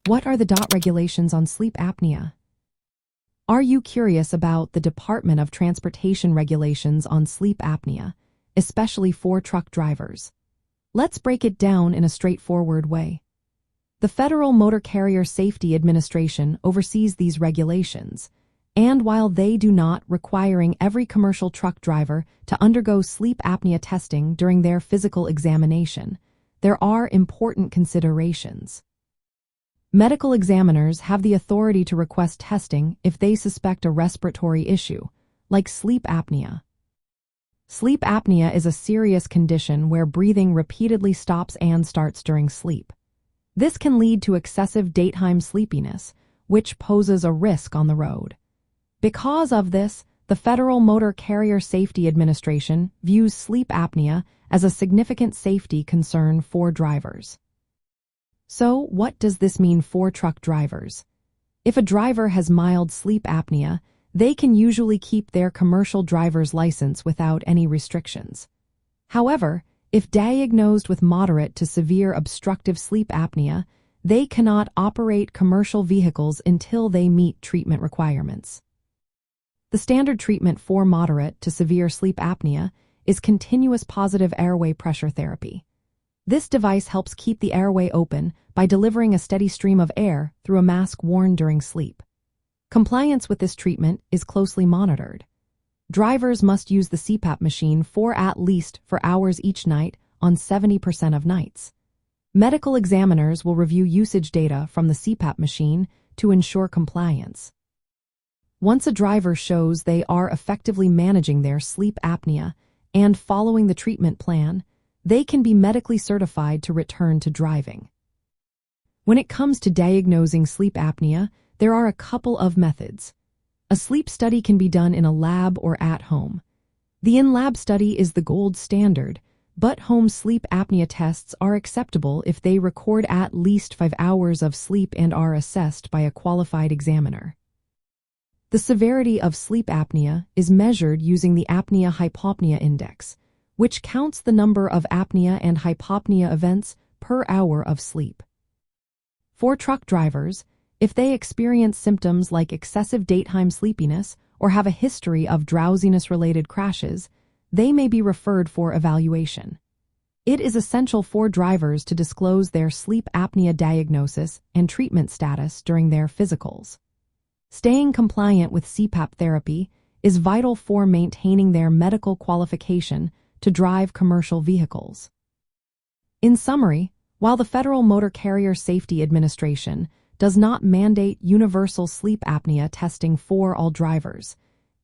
What are the regulations on sleep apnea? Are you curious about the Department of Transportation regulations on sleep apnea, especially for truck drivers? Let's break it down in a straightforward way. The Federal Motor Carrier Safety Administration oversees these regulations, and while they do not requiring every commercial truck driver to undergo sleep apnea testing during their physical examination, there are important considerations. Medical examiners have the authority to request testing if they suspect a respiratory issue, like sleep apnea. Sleep apnea is a serious condition where breathing repeatedly stops and starts during sleep. This can lead to excessive daytime sleepiness, which poses a risk on the road. Because of this, the Federal Motor Carrier Safety Administration views sleep apnea as a significant safety concern for drivers. So, what does this mean for truck drivers? If a driver has mild sleep apnea, they can usually keep their commercial driver's license without any restrictions. However, if diagnosed with moderate to severe obstructive sleep apnea, they cannot operate commercial vehicles until they meet treatment requirements. The standard treatment for moderate to severe sleep apnea is continuous positive airway pressure therapy. This device helps keep the airway open by delivering a steady stream of air through a mask worn during sleep. Compliance with this treatment is closely monitored. Drivers must use the CPAP machine for at least 4 hours each night on 70% of nights. Medical examiners will review usage data from the CPAP machine to ensure compliance. Once a driver shows they are effectively managing their sleep apnea and following the treatment plan, they can be medically certified to return to driving. When it comes to diagnosing sleep apnea, there are a couple of methods. A sleep study can be done in a lab or at home. The in-lab study is the gold standard, but home sleep apnea tests are acceptable if they record at least 5 hours of sleep and are assessed by a qualified examiner. The severity of sleep apnea is measured using the Apnea-Hypopnea Index, which counts the number of apnea and hypopnea events per hour of sleep. For truck drivers, if they experience symptoms like excessive daytime sleepiness or have a history of drowsiness-related crashes, they may be referred for evaluation. It is essential for drivers to disclose their sleep apnea diagnosis and treatment status during their physicals. Staying compliant with CPAP therapy is vital for maintaining their medical qualification to drive commercial vehicles. In summary, while the Federal Motor Carrier Safety Administration does not mandate universal sleep apnea testing for all drivers,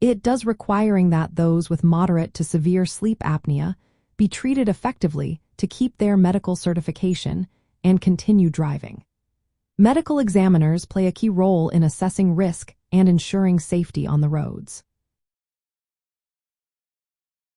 it does requiring that those with moderate to severe sleep apnea be treated effectively to keep their medical certification and continue driving. Medical examiners play a key role in assessing risk and ensuring safety on the roads.